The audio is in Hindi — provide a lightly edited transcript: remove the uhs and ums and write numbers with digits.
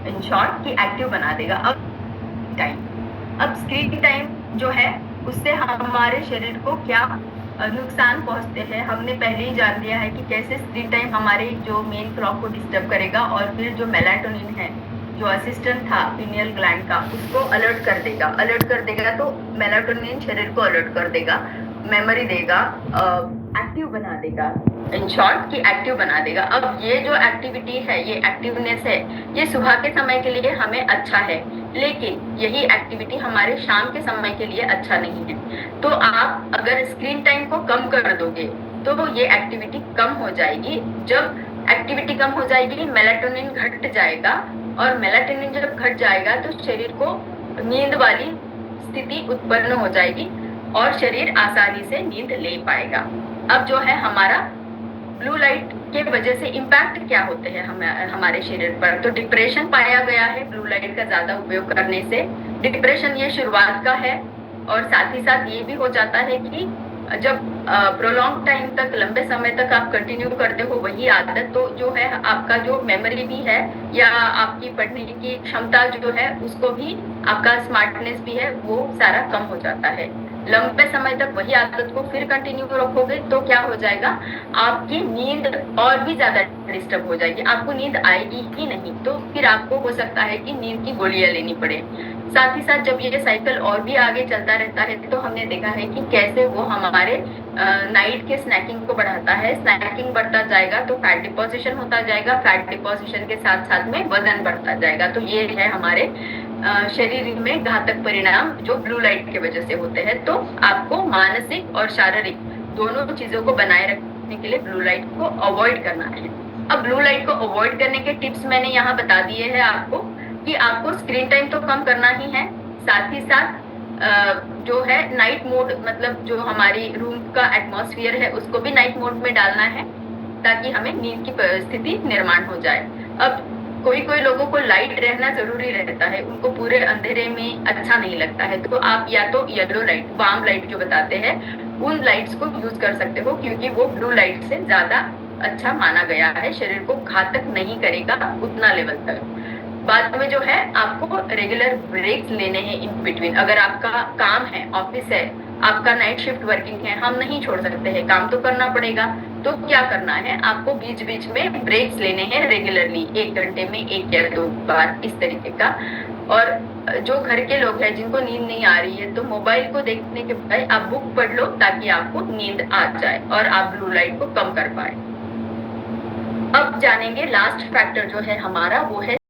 इन शॉर्ट कि एक्टिव बना देगा। अब स्क्रीन टाइम जो है उससे हमारे शरीर को क्या नुकसान पहुंचते हैं हमने पहले ही जान लिया है कि कैसे स्क्रीन टाइम हमारे जो मेन क्लॉक को डिस्टर्ब करेगा और फिर जो मेलाटोनिन है जो असिस्टेंट था पिनियल ग्लैंड का उसको अलर्ट कर देगा तो मेलाटोनिन शरीर को अलर्ट कर देगा, मेमोरी देगा, एक्टिव बना देगा। इन शॉर्ट कि एक्टिव बना देगा। अब ये जो एक्टिविटी है ये एक्टिवनेस है ये सुबह के समय के लिए हमें अच्छा है, लेकिन यही एक्टिविटी हमारे शाम के समय के लिए अच्छा नहीं है। तो आप अगर स्क्रीन टाइम को कम कर दोगे तो ये एक्टिविटी कम हो जाएगी। जब एक्टिविटी कम हो जाएगी मेलाटोनिन घट जाएगा और मेलाटोनिन जब घट जाएगा तो शरीर को नींद वाली स्थिति उत्पन्न हो जाएगी और शरीर आसानी से नींद ले पाएगा। अब जो है हमारा ब्लू लाइट के वजह से इम्पैक्ट क्या होते हैं हमारे शरीर पर, तो डिप्रेशन पाया गया है ब्लू लाइट का ज्यादा उपयोग करने से। डिप्रेशन ये शुरुआत का है और साथ ही साथ ये भी हो जाता है कि जब प्रोलॉन्ग टाइम तक लंबे समय तक आप कंटिन्यू करते हो वही आदत तो जो है आपका जो मेमोरी भी है या आपकी पढ़ने की क्षमता जो है उसको भी आपका स्मार्टनेस भी है वो सारा कम हो जाता है। लंबे समय तक वही आदत को फिर कंटिन्यू रखोगे तो क्या हो जाएगा, आपकी नींद और भी ज्यादा डिस्टर्ब हो जाएगी, आपको नींद आएगी ही नहीं, तो फिर आपको हो सकता है कि नींद की गोलियां लेनी पड़े। साथ ही साथ जब ये साइकिल और भी आगे चलता रहता है तो हमने देखा है कि कैसे वो हमारे नाइट के स्नैकिंग को बढ़ाता है। स्नैकिंग बढ़ता जाएगा तो फैट डिपोजिशन होता जाएगा, फैट डिपोजिशन के साथ साथ में वजन बढ़ता जाएगा। तो ये है हमारे शरीर में घातक परिणाम जो ब्लू लाइट की वजह से होते हैं। तो आपको मानसिक और शारीरिक दोनों चीजों को बनाए रखने के लिए ब्लू लाइट को अवॉइड करना है। अब ब्लू लाइट को अवॉइड करने के टिप्स मैंने यहाँ बता दिए हैं आपको कि आपको स्क्रीन टाइम तो कम करना ही है, साथ ही साथ जो है नाइट मोड मतलब जो हमारी रूम का एटमॉस्फेयर है उसको भी नाइट मोड में डालना है ताकि हमें नींद की स्थिति निर्माण हो जाए। अब कोई कोई लोगों को लाइट रहना जरूरी रहता है, उनको पूरे अंधेरे में अच्छा नहीं लगता है, तो आप या तो येलो लाइट वार्म लाइट जो बताते हैं उन लाइट्स को यूज कर सकते हो क्योंकि वो ब्लू लाइट से ज्यादा अच्छा माना गया है, शरीर को घातक नहीं करेगा उतना लेवल तक। बाद में जो है आपको रेगुलर ब्रेक्स लेने हैं इन बिटवीन। अगर आपका काम है, ऑफिस है, आपका नाइट शिफ्ट वर्किंग है, हम नहीं छोड़ सकते हैं, काम तो करना पड़ेगा, तो क्या करना है आपको बीच बीच में ब्रेक्स लेने हैं रेगुलरली, 1 घंटे में 1 या 2 बार इस तरीके का। और जो घर के लोग हैं जिनको नींद नहीं आ रही है तो मोबाइल को देखने के बजाय आप बुक पढ़ लो ताकि आपको नींद आ जाए और आप ब्लू लाइट को कम कर पाए। अब जानेंगे लास्ट फैक्टर जो है हमारा वो है